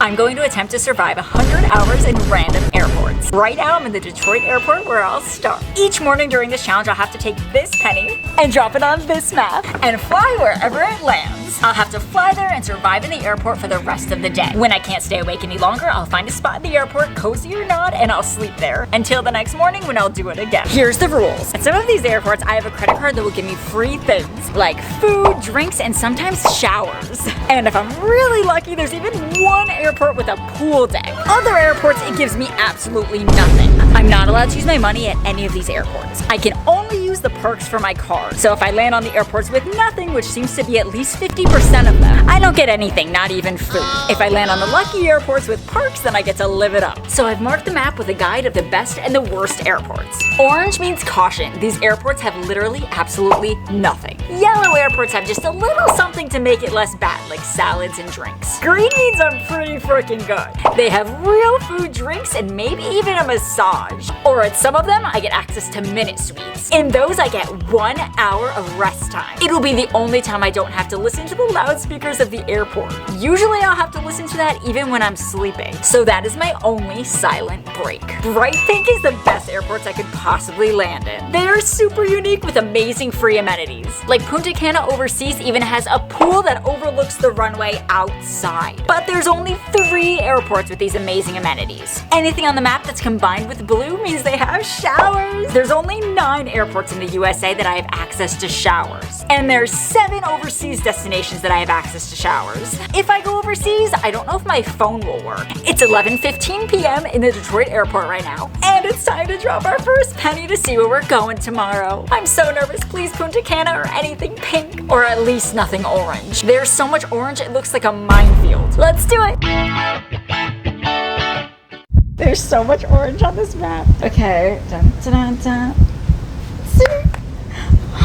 I'm going to attempt to survive 100 hours in random airports. Right now, I'm in the Detroit airport where I'll start. Each morning during this challenge, I'll have to take this penny and drop it on this map and fly wherever it lands. I'll have to fly there and survive in the airport for the rest of the day. When I can't stay awake any longer, I'll find a spot in the airport, cozy or not, and I'll sleep there until the next morning when I'll do it again. Here's the rules. At some of these airports, I have a credit card that will give me free things like food, drinks, and sometimes showers. And if I'm really lucky, there's even one airport with a pool deck. Other airports, it gives me absolutely nothing. I'm not allowed to use my money at any of these airports. I can only use the perks for my card. So if I land on the airports with nothing, which seems to be at least 50% of them, I don't get anything, not even food. If I land on the lucky airports with perks, then I get to live it up. So I've marked the map with a guide of the best and the worst airports. Orange means caution. These airports have literally absolutely nothing. Yellow airports have just a little something to make it less bad, like salads and drinks. Green means I'm pretty freaking good. They have real food, drinks, and maybe even a massage. Or at some of them, I get access to minute suites. In those, I get 1 hour of rest time. It'll be the only time I don't have to listen to the loudspeakers of the airport. Usually I'll have to listen to that even when I'm sleeping. So that is my only silent break. Bright Pink is the best airports I could possibly land in. They are super unique with amazing free amenities. Like Punta Cana overseas even has a pool that overlooks the runway outside. But there's only 3 airports with these amazing amenities. Anything on the map that's combined with blue means they have showers. There's only 9 airports in the USA that I have access to showers. And there's 7 overseas destinations that I have access to showers. If I go overseas, I don't know if my phone will work. It's 11:15 p.m. in the Detroit airport right now, and it's time to drop our first penny to see where we're going tomorrow. I'm so nervous. Please Punta Cana or anything pink, or at least nothing orange. There's so much orange it looks like a minefield. Let's do it. There's so much orange on this map. Okay. Dun, dun, dun, dun.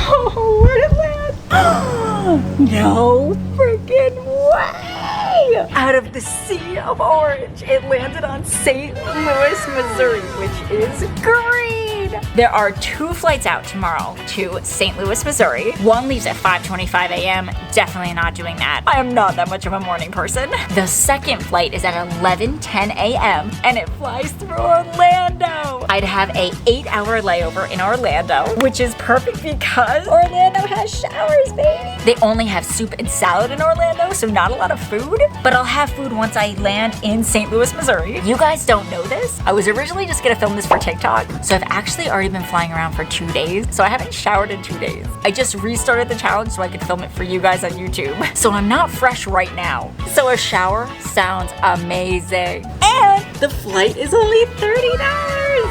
Oh, where'd it land? No freaking way! Out of the sea of orange, it landed on St. Louis, Missouri, which is green. There are 2 flights out tomorrow to St. Louis, Missouri. One leaves at 5:25 a.m. Definitely not doing that. I am not that much of a morning person. The second flight is at 11:10 a.m. and it flies through Orlando. I'd have a 8-hour layover in Orlando, which is perfect because Orlando has showers, baby. They only have soup and salad in Orlando, so not a lot of food, but I'll have food once I land in St. Louis, Missouri. You guys don't know this. I was originally just gonna film this for TikTok, so I've actually already been flying around for 2 days, so I haven't showered in 2 days. I just restarted the challenge so I could film it for you guys on YouTube. So I'm not fresh right now. So a shower sounds amazing. And the flight is only $30.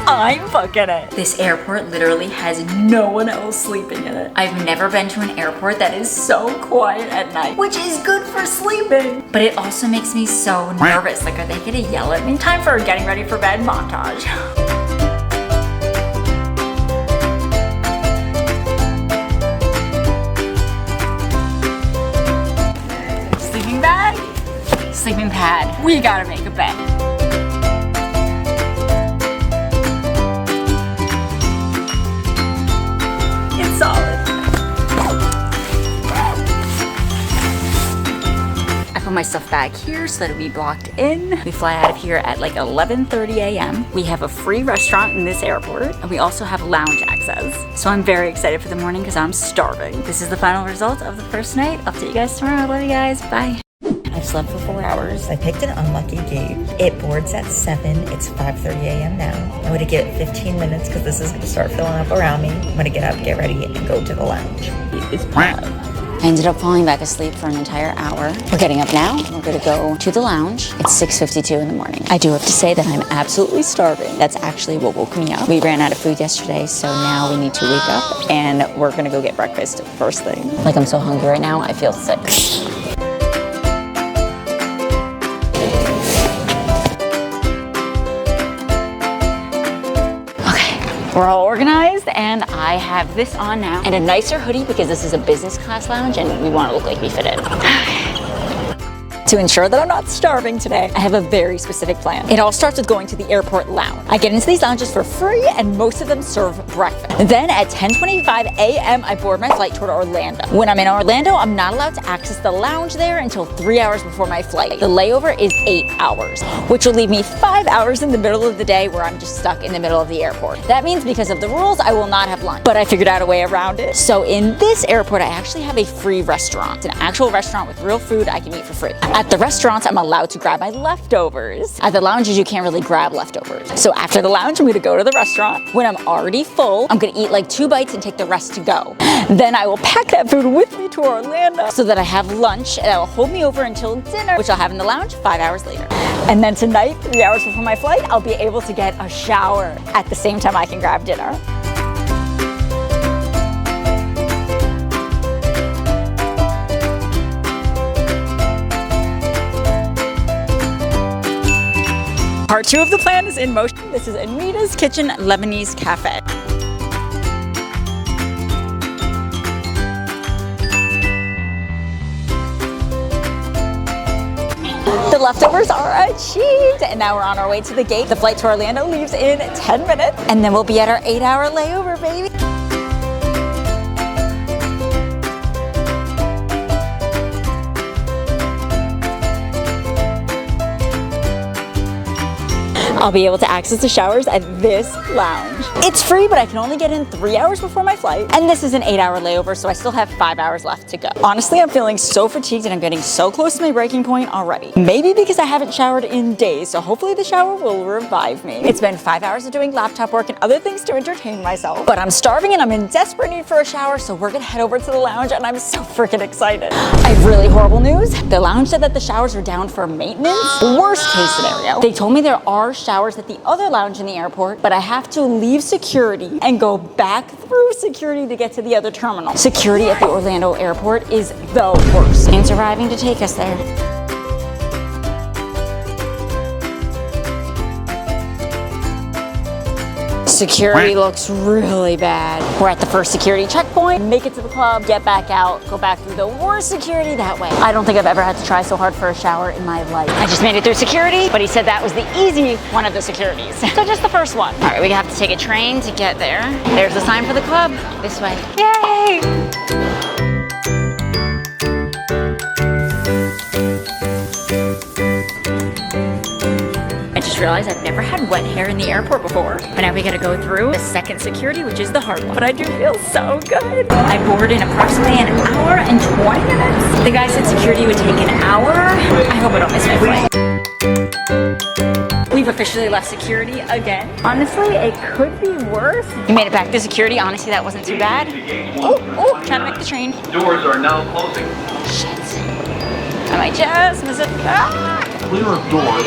I'm booking it. This airport literally has no one else sleeping in it. I've never been to an airport that is so quiet at night, which is good for sleeping. But it also makes me so nervous. Like, are they gonna yell at me? Time for a getting ready for bed montage. Sleeping pad. We gotta make a bed. It's solid. I put my stuff back here so that it'll be blocked in. We fly out of here at like 11:30 a.m. We have a free restaurant in this airport, and we also have lounge access. So I'm very excited for the morning because I'm starving. This is the final result of the first night. I'll see you guys tomorrow. Love you guys. Bye. I've slept for 4 hours. I picked an unlucky gate. It boards at 7. It's 5:30 a.m. now. I'm gonna give it 15 minutes because this is gonna start filling up around me. I'm gonna get up, get ready, and go to the lounge. It's I ended up falling back asleep for an entire hour. We're getting up now. We're gonna go to the lounge. It's 6:52 in the morning. I do have to say that I'm absolutely starving. That's actually what woke me up. We ran out of food yesterday, so now we need to wake up and we're gonna go get breakfast first thing. Like, I'm so hungry right now, I feel sick. We're all organized, and I have this on now, and a nicer hoodie because this is a business class lounge and we want to look like we fit in. To ensure that I'm not starving today, I have a very specific plan. It all starts with going to the airport lounge. I get into these lounges for free, and most of them serve breakfast. Then at 10:25 a.m., I board my flight toward Orlando. When I'm in Orlando, I'm not allowed to access the lounge there until 3 hours before my flight. The layover is 8 hours, which will leave me 5 hours in the middle of the day where I'm just stuck in the middle of the airport. That means because of the rules, I will not have lunch, but I figured out a way around it. So in this airport, I actually have a free restaurant. It's an actual restaurant with real food I can eat for free. At the restaurants, I'm allowed to grab my leftovers. At the lounges, you can't really grab leftovers. So after the lounge, I'm gonna go to the restaurant. When I'm already full, I'm gonna eat like 2 bites and take the rest to go. Then I will pack that food with me to Orlando so that I have lunch and that will hold me over until dinner, which I'll have in the lounge 5 hours later. And then tonight, 3 hours before my flight, I'll be able to get a shower at the same time I can grab dinner. Part 2 of the plan is in motion. This is Anita's Kitchen Lebanese Cafe. The leftovers are achieved, and now we're on our way to the gate. The flight to Orlando leaves in 10 minutes, and then we'll be at our 8-hour layover, baby. I'll be able to access the showers at this lounge. It's free, but I can only get in 3 hours before my flight. And this is an 8-hour layover, so I still have 5 hours left to go. Honestly, I'm feeling so fatigued and I'm getting so close to my breaking point already. Maybe because I haven't showered in days, so hopefully the shower will revive me. It's been 5 hours of doing laptop work and other things to entertain myself. But I'm starving and I'm in desperate need for a shower, so we're gonna head over to the lounge and I'm so freaking excited. I have really horrible news. The lounge said that the showers are down for maintenance. Worst case scenario. They told me there are showers at the other lounge in the airport, but I have to leave security and go back through security to get to the other terminal. Security at the Orlando airport is the worst. Plane's arriving to take us there. Security looks really bad. We're at the first security checkpoint, make it to the club, get back out, go back through the worst security that way. I don't think I've ever had to try so hard for a shower in my life. I just made it through security, but he said that was the easy one of the securities. So just the first one. All right, we have to take a train to get there. There's the sign for the club, this way. Yay! Realize I've never had wet hair in the airport before. But now we gotta go through the second security, which is the hard one. But I do feel so good. I boarded in approximately an hour and 20 minutes. The guy said security would take an hour. I hope I don't miss my flight. We've officially left security again. Honestly, it could be worse. We made it back to security. Honestly, that wasn't too bad. Oh, trying to make the train. Doors are now closing. Shit. I might just miss it. Ah! Clear of doors.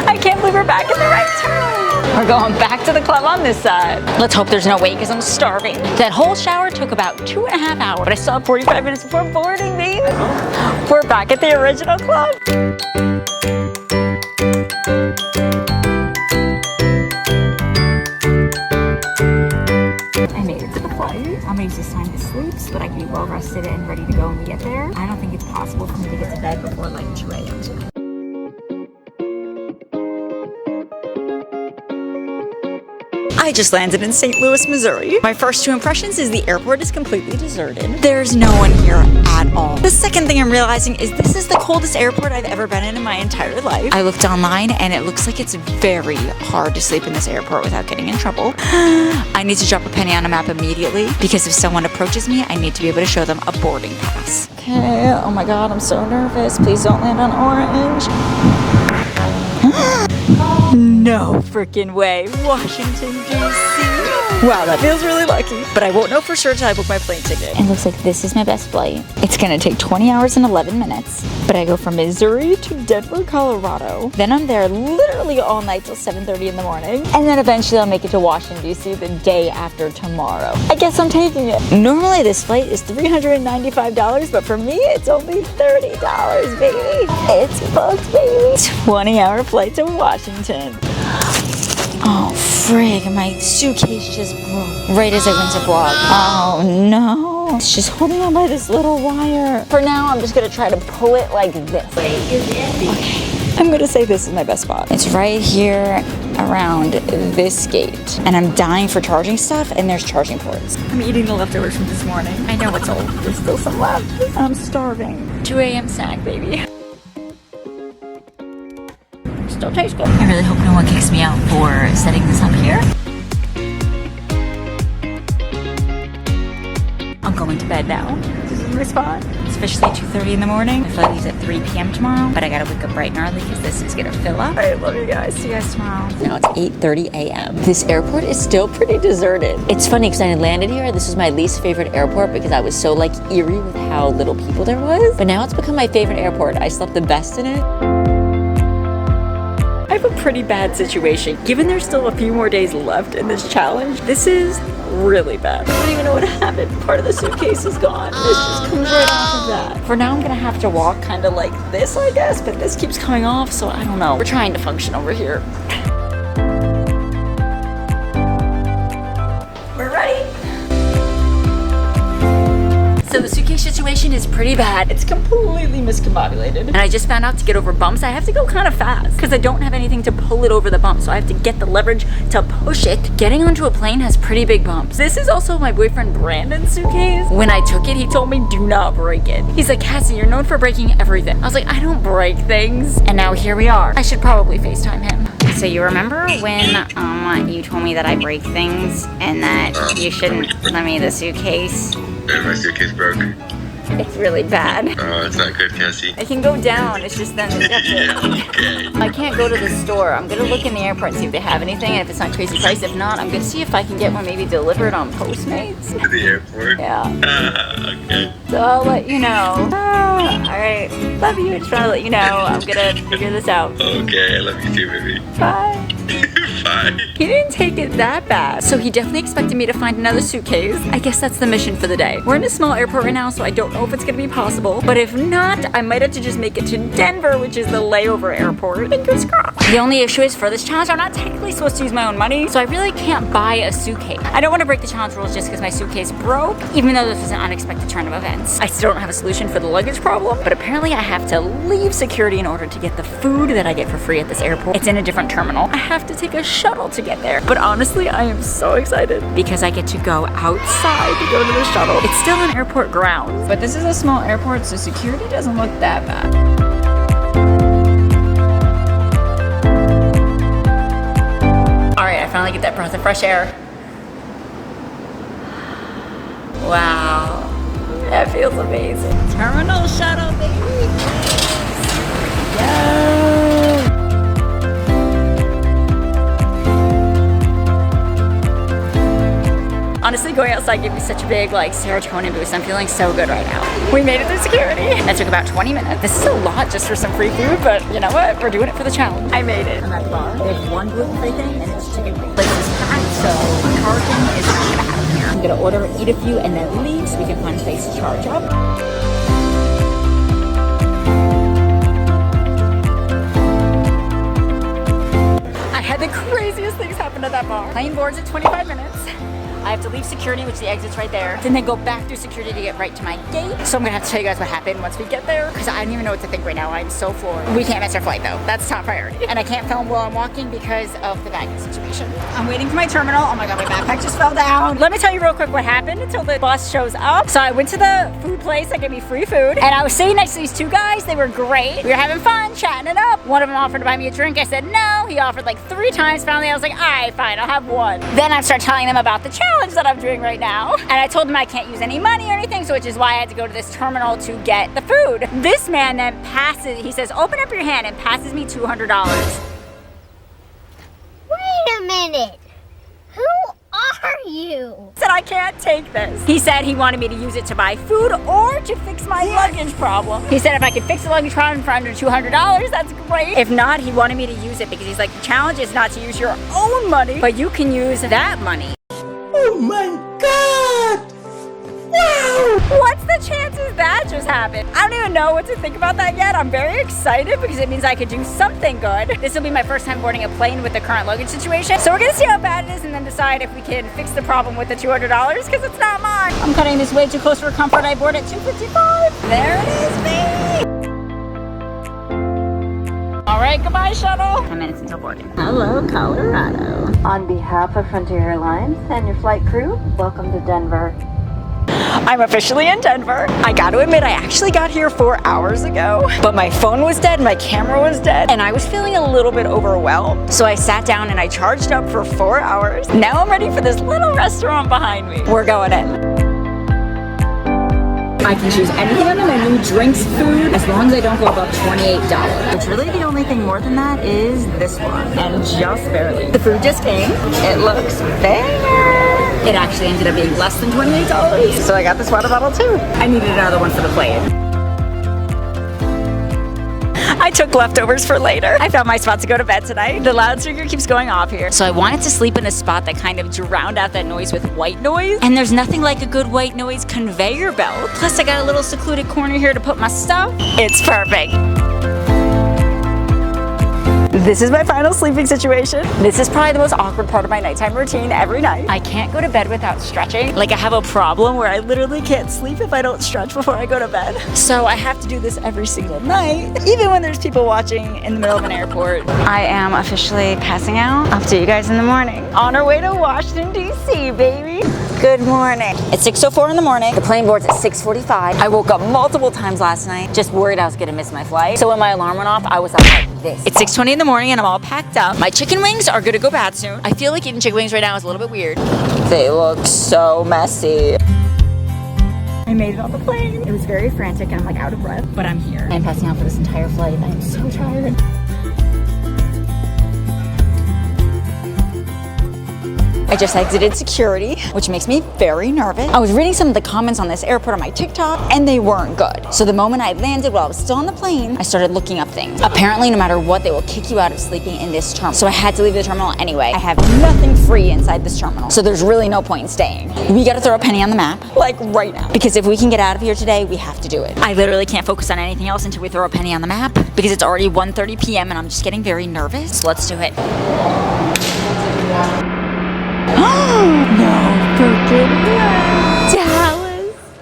I can't believe we're back in the right turn. We're going back to the club on this side. Let's hope there's no wait because I'm starving. That whole shower took about 2.5 hours, but I still have 45 minutes before boarding, baby. We're back at the original club. I made it to the flight. I'm gonna use this time to sleep so that I can be well rested and ready to go when we get there. I don't think it's possible for me to get to bed before like 2 a.m. tonight. I just landed in St. Louis, Missouri. My first 2 impressions is the airport is completely deserted. There's no one here at all. The second thing I'm realizing is this is the coldest airport I've ever been in my entire life. I looked online and it looks like it's very hard to sleep in this airport without getting in trouble. I need to drop a penny on a map immediately because if someone approaches me, I need to be able to show them a boarding pass. Okay, oh my God, I'm so nervous. Please don't land on orange. No freaking way. Washington, D.C. Wow, that feels really lucky. But I won't know for sure until I book my plane ticket. It looks like this is my best flight. It's gonna take 20 hours and 11 minutes. But I go from Missouri to Denver, Colorado. Then I'm there literally all night till 7:30 in the morning. And then eventually I'll make it to Washington, D.C. the day after tomorrow. I guess I'm taking it. Normally this flight is $395, but for me it's only $30, baby. It's booked, baby. 20-hour flight to Washington. Oh, frig, my suitcase just broke right as I went to vlog. Oh, no. Oh, it's just holding on by this little wire. For now, I'm just gonna try to pull it like this. Okay. I'm gonna say this is my best spot. It's right here around this gate. And I'm dying for charging stuff, and there's charging ports. I'm eating the leftovers from this morning. I know it's old. There's still some left. I'm starving. 2 a.m. snack, baby. Still tastes good. I really hope no one kicks me out for setting this up here. I'm going to bed now. This is my spot. It's officially 2:30 in the morning. My flight leaves at 3 p.m. tomorrow, but I gotta wake up bright and early because this is gonna fill up. I love you guys. See you guys tomorrow. Now it's 8:30 a.m. This airport is still pretty deserted. It's funny because I had landed here. This was my least favorite airport because I was so like eerie with how little people there was. But now it's become my favorite airport. I slept the best in it. I have a pretty bad situation. Given there's still a few more days left in this challenge, this is really bad. I don't even know what happened. Part of the suitcase is gone. This just comes right off of that. For now, I'm gonna have to walk kind of like this, I guess, but this keeps coming off, so I don't know. We're trying to function over here. We're ready. So the suitcase situation is pretty bad. It's completely miscombobulated. And I just found out to get over bumps, I have to go kind of fast because I don't have anything to pull it over the bump. So I have to get the leverage to push it. Getting onto a plane has pretty big bumps. This is also my boyfriend Brandon's suitcase. When I took it, he told me do not break it. He's like, Cassie, you're known for breaking everything. I was like, I don't break things. And now here we are. I should probably FaceTime him. So you remember when you told me that I break things and that you shouldn't lend me the suitcase? And my suitcase broke. It's really bad. Oh, it's not good, Cassie. I can go down, it's just then Yeah, okay. I can't go to the store. I'm gonna look in the airport and see if they have anything, and if it's not crazy price. If not, I'm gonna see if I can get one maybe delivered on Postmates. To the airport? Yeah. Okay. So I'll let you know. Alright. Love you. Just trying to let you know. I'm gonna figure this out. Okay, I love you too, baby. Bye. Bye. He didn't take it that bad. So he definitely expected me to find another suitcase. I guess that's the mission for the day. We're in a small airport right now, so I don't know if it's gonna be possible. But if not, I might have to just make it to Denver, which is the layover airport. Fingers crossed. The only issue is for this challenge, I'm not technically supposed to use my own money, so I really can't buy a suitcase. I don't want to break the challenge rules just because my suitcase broke, even though this was an unexpected turn of events. I still don't have a solution for the luggage problem, but apparently I have to leave security in order to get the food that I get for free at this airport. It's in a different terminal. I have to take a shuttle to get there. But honestly, I am so excited because I get to go outside to go to the shuttle. It's still on airport grounds, but this is a small airport, so security doesn't look that bad. All right, I finally get that breath of fresh air. Wow, that feels amazing. Terminal shuttle, baby. Yes. Honestly, going outside gave me such a big like serotonin boost. I'm feeling so good right now. We made it through security. That took about 20 minutes. This is a lot just for some free food, but you know what? We're doing it for the challenge. I made it. I'm at the bar. There's one gluten-free thing and it's chicken wings. Place is packed, so charging is not gonna happen here. I'm gonna order, eat a few, and then leave so we can find a place to charge up. I had the craziest things happen at that bar. Plane boards at 25 minutes. I have to leave security, which the exit's right there. Then they go back through security to get right to my gate. So I'm gonna have to tell you guys what happened once we get there, because I don't even know what to think right now. I'm so floored. We can't miss our flight though. That's top priority. And I can't film while I'm walking because of the baggage situation. I'm waiting for my terminal. Oh my God, my backpack just fell down. Let me tell you real quick what happened until the bus shows up. So I went to the food place that gave me free food, and I was sitting next to these two guys. They were great. We were having fun, chatting it up. One of them offered to buy me a drink. I said no. He offered like 3 times. Finally, I was like, all right, fine, I'll have one. Then I started telling them about the challenge that I'm doing right now. And I told him I can't use any money or anything, so which is why I had to go to this terminal to get the food. This man then passes, he says, open up your hand, and passes me $200. Wait a minute. Who are you? Said I can't take this. He said he wanted me to use it to buy food or to fix my luggage problem. He said if I could fix the luggage problem for under $200, that's great. If not, he wanted me to use it because he's like, the challenge is not to use your own money, but you can use that money. Oh my God! Wow! What's the chances that just happened? I don't even know what to think about that yet. I'm very excited because it means I could do something good. This will be my first time boarding a plane with the current luggage situation. So we're gonna see how bad it is and then decide if we can fix the problem with the $200 because it's not mine. I'm cutting this way too close for comfort. I board at 2:55. There it is, me. All right, goodbye, shuttle. 10 minutes until boarding. Hello, Colorado. On behalf of Frontier Airlines and your flight crew, welcome to Denver. I'm officially in Denver. I gotta admit, I actually got here 4 hours ago, but my phone was dead, my camera was dead, and I was feeling a little bit overwhelmed. So I sat down and I charged up for 4 hours. Now I'm ready for this little restaurant behind me. We're going in. I can choose anything on the menu, drinks, food, as long as I don't go above $28. It's really the only thing more than that is this one, and just barely. The food just came. It looks banger. It actually ended up being less than $28, so I got this water bottle too. I needed another one for the plane. I took leftovers for later. I found my spot to go to bed tonight. The loudspeaker keeps going off here. So I wanted to sleep in a spot that kind of drowned out that noise with white noise. And there's nothing like a good white noise conveyor belt. Plus I got a little secluded corner here to put my stuff. It's perfect. This is my final sleeping situation. This is probably the most awkward part of my nighttime routine every night. I can't go to bed without stretching. Like I have a problem where I literally can't sleep if I don't stretch before I go to bed. So I have to do this every single night, even when there's people watching in the middle of an airport. I am officially passing out. I'll see you guys in the morning. On our way to Washington, D.C., baby. Good morning. It's 6:04 in the morning. The plane boards at 6:45. I woke up multiple times last night, Just worried I was gonna miss my flight. So when my alarm went off, I was up like this. It's 6:20 in the morning and I'm all packed up. My chicken wings are gonna go bad soon. I feel like eating chicken wings right now is a little bit weird. They look so messy. I made it on the plane. It was very frantic and I'm like out of breath, but I'm here. I'm passing out for this entire flight. I'm so tired. I just exited security, which makes me very nervous. I was reading some of the comments on this airport on my TikTok, and they weren't good. So the moment I landed while I was still on the plane, I started looking up things. Apparently, no matter what, they will kick you out of sleeping in this terminal. So I had to leave the terminal anyway. I have nothing free inside this terminal, so there's really no point in staying. We gotta throw a penny on the map, like right now. Because if we can get out of here today, we have to do it. I literally can't focus on anything else until we throw a penny on the map, because it's already 1:30 p.m. and I'm just getting very nervous. So let's do it. No freaking way. Dallas.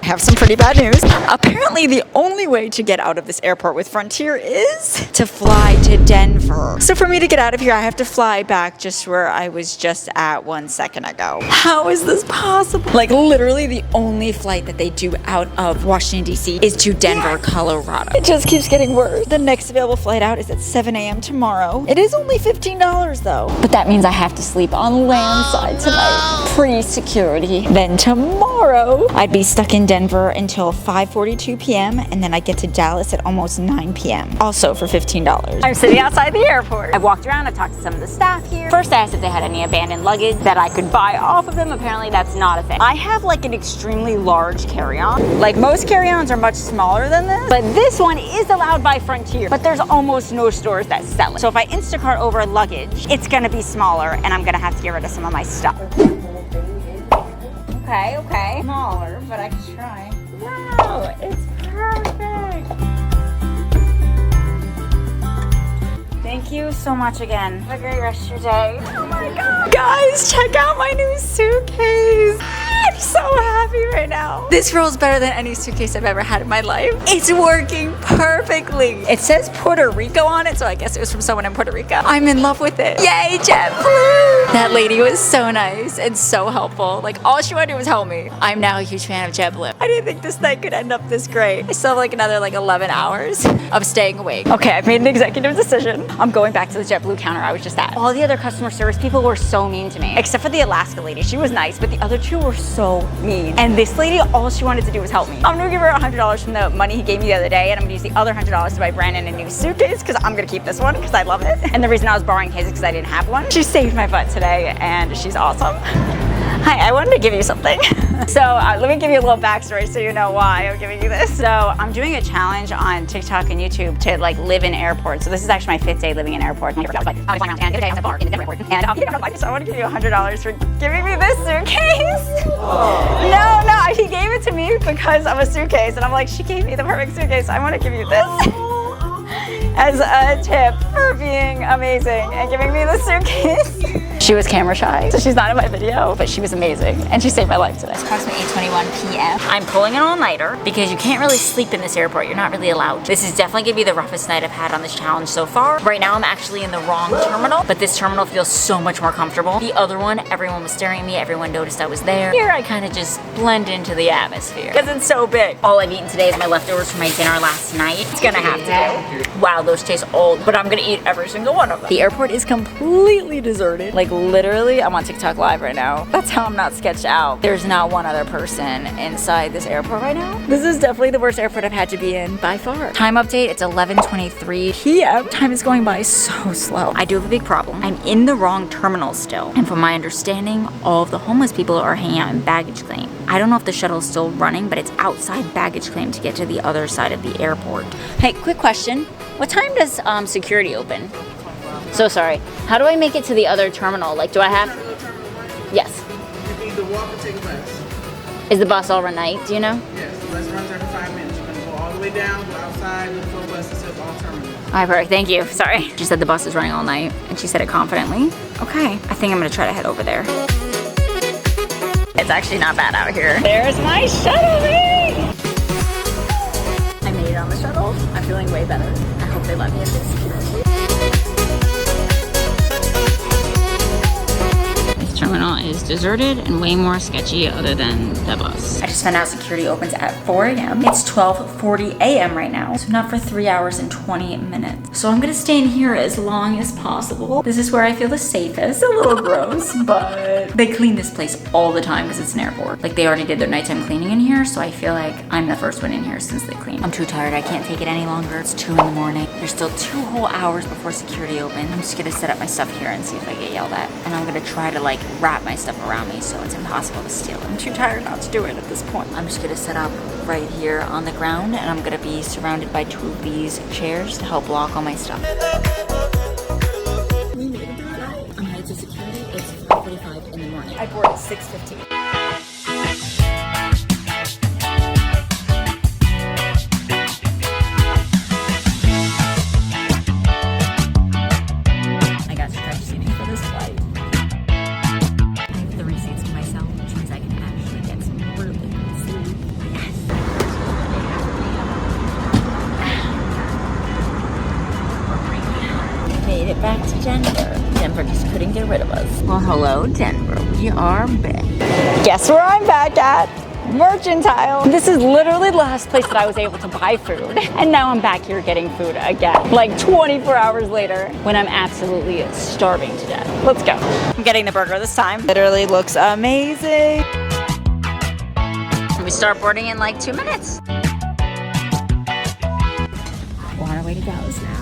I have some pretty bad news. Apparently the only way to get out of this airport with Frontier is to fly to Denver. So for me to get out of here, I have to fly back just where I was just at 1 second ago. How is this possible? Like literally the only flight that they do out of Washington, D.C. is to Denver, Colorado. It just keeps getting worse. The next available flight out is at 7 a.m. tomorrow. It is only $15 though. But that means I have to sleep on landside tonight, pre-security. Then tomorrow, I'd be stuck in Denver until 5:42 p.m. and then I get to Dallas at almost 9 p.m. Also for $15. I'm sitting outside the airport. I've walked around, I've talked to some of the staff here. First I asked if they had any abandoned luggage that I could buy off of them. Apparently that's not a thing. I have like an extremely large carry-on. Like most carry-ons are much smaller than this, but this one is allowed by Frontier, but there's almost no stores that sell it. So if I Instacart over luggage, it's gonna be smaller and I'm gonna have to get rid of some of my stuff. Okay. Smaller, but I can try. Wow, it's perfect. Thank you so much again. Have a great rest of your day. Oh my God. Guys, check out my new suitcase. I'm so happy right now. This rolls better than any suitcase I've ever had in my life. It's working perfectly. It says Puerto Rico on it, so I guess it was from someone in Puerto Rico. I'm in love with it. Yay, JetBlue! That lady was so nice and so helpful. Like all she wanted to do was help me. I'm now a huge fan of JetBlue. I didn't think this night could end up this great. I still have like another 11 hours of staying awake. Okay, I've made an executive decision. I'm going back to the JetBlue counter I was just at. All the other customer service people were so mean to me, except for the Alaska lady. She was nice, but the other two were so mean. And this lady, all she wanted to do was help me. I'm gonna give her $100 from the money he gave me the other day, and I'm gonna use the other $100 to buy Brandon a new suitcase because I'm gonna keep this one because I love it. And the reason I was borrowing his is because I didn't have one. She saved my butt today, and she's awesome. Hi, I wanted to give you something. So let me give you a little backstory so you know why I'm giving you this. So I'm doing a challenge on TikTok and YouTube to like live in airports. So this is actually my 5th day living in airports. So I want to give you $100 for giving me this suitcase. No, he gave it to me because of a suitcase. And I'm like, she gave me the perfect suitcase. I want to give you this as a tip for being amazing and giving me the suitcase. She was camera shy, so she's not in my video, but she was amazing, and she saved my life today. It's approximately 8:21 p.m. I'm pulling an all-nighter because you can't really sleep in this airport. You're not really allowed. This is definitely gonna be the roughest night I've had on this challenge so far. Right now, I'm actually in the wrong terminal, but this terminal feels so much more comfortable. The other one, everyone was staring at me. Everyone noticed I was there. Here, I kind of just blend into the atmosphere because it's so big. All I've eaten today is my leftovers from my dinner last night. It's gonna have to go. Wow, those taste old, but I'm gonna eat every single one of them. The airport is completely deserted. Like literally, I'm on TikTok live right now. That's how I'm not sketched out. There's not one other person inside this airport right now. This is definitely the worst airport I've had to be in by far. Time update, it's 11:23 p.m. Time is going by so slow. I do have a big problem. I'm in the wrong terminal still. And from my understanding, all of the homeless people are hanging out in baggage claim. I don't know if the shuttle is still running, but it's outside baggage claim to get to the other side of the airport. Hey, quick question. What time does security open? So sorry. How do I make it to the other terminal? Like, do I have? Yes. You can either walk or take a bus. Is the bus overnight? Do you know? Yes, the bus runs every 5 minutes. You're gonna go all the way down, go outside, look for a bus that says all terminals. All right, perfect. Thank you. Sorry. She said the bus is running all night, and she said it confidently. Okay. I think I'm gonna try to head over there. It's actually not bad out here. There's my shuttle, babe! I made it on the shuttle. I'm feeling way better. I hope they let me in this security. This terminal is deserted and way more sketchy other than the bus. I just found out security opens at 4 a.m. It's 12:40 a.m. right now, so not for 3 hours and 20 minutes. So I'm gonna stay in here as long as possible. This is where I feel the safest. A little gross, but they clean this place all the time because it's an airport. Like they already did their nighttime cleaning in here, so I feel like I'm the first one in here since they cleaned. I'm too tired, I can't take it any longer. It's 2 in the morning. There's still 2 whole hours before security opens. I'm just gonna set up my stuff here and see if I get yelled at. And I'm gonna try to like wrap my stuff around me so it's impossible to steal. I'm too tired not to do it at this point. I'm just gonna set up right here on the ground and I'm gonna be surrounded by 2 of these chairs to help block all my stuff. We made it through that. I'm headed to security. It's 5:45 in the morning. I board at 6:15. Back to Denver. Denver just couldn't get rid of us. Well, hello, Denver. We are back. Guess where I'm back at? Mercantile. This is literally the last place that I was able to buy food. And now I'm back here getting food again. Like 24 hours later when I'm absolutely starving to death. Let's go. I'm getting the burger this time. Literally looks amazing. We start boarding in like 2 minutes. We're on our way to Dallas now.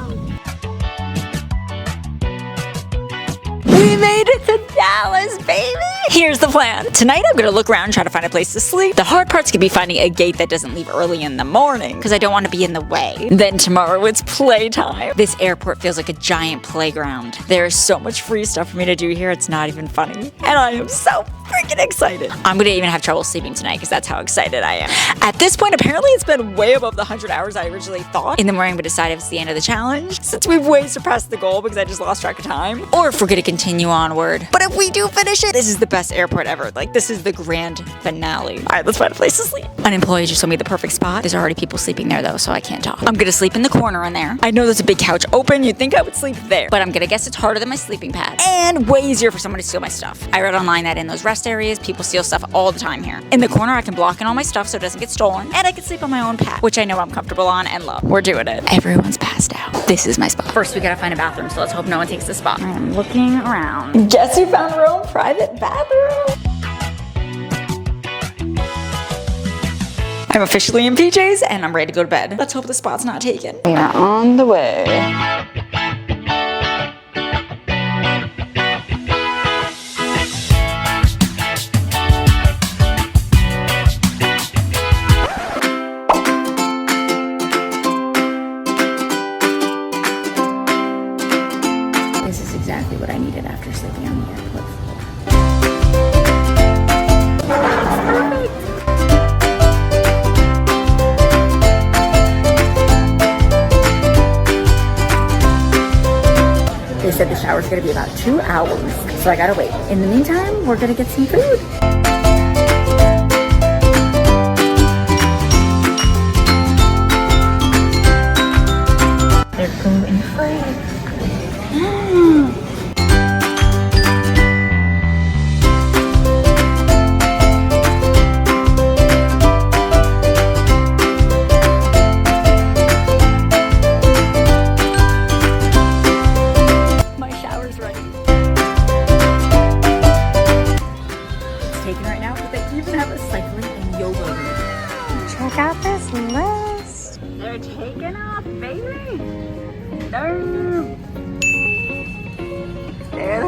We made it to Dallas, baby! Here's the plan. Tonight I'm gonna look around and try to find a place to sleep. The hard part's gonna be finding a gate that doesn't leave early in the morning because I don't want to be in the way. Then tomorrow it's playtime. This airport feels like a giant playground. There's so much free stuff for me to do here, it's not even funny. And I am so freaking excited. I'm gonna even have trouble sleeping tonight because that's how excited I am. At this point, apparently it's been way above the 100 hours I originally thought. In the morning, I'm gonna decide if it's the end of the challenge, since we've way surpassed the goal because I just lost track of time, or if we're gonna continue onward. But if we do finish it, this is the best airport ever. Like, this is the grand finale. All right, let's find a place to sleep. An employee just told me the perfect spot. There's already people sleeping there though, so I can't talk. I'm gonna sleep in the corner in there. I know there's a big couch open. You'd think I would sleep there, but I'm gonna guess it's harder than my sleeping pad and way easier for someone to steal my stuff. I read online that in those rest areas, people steal stuff all the time here. In the corner, I can block in all my stuff so it doesn't get stolen, and I can sleep on my own pad, which I know I'm comfortable on and love. We're doing it. Everyone's passed out. This is my spot. First, we gotta find a bathroom, so let's hope no one takes the spot. I'm looking around. Guess who found her own private bathroom? I'm officially in PJs, and I'm ready to go to bed. Let's hope the spot's not taken. We are on the way. what I needed after sleeping on the airport floor. They said the shower's gonna be about 2 hours, so I gotta wait. In the meantime, we're gonna get some food. They're gluten free. My shower's ready. It's taken right now, but they even have a cycling and yoga room. Check out this list. They're taking off, baby. No. There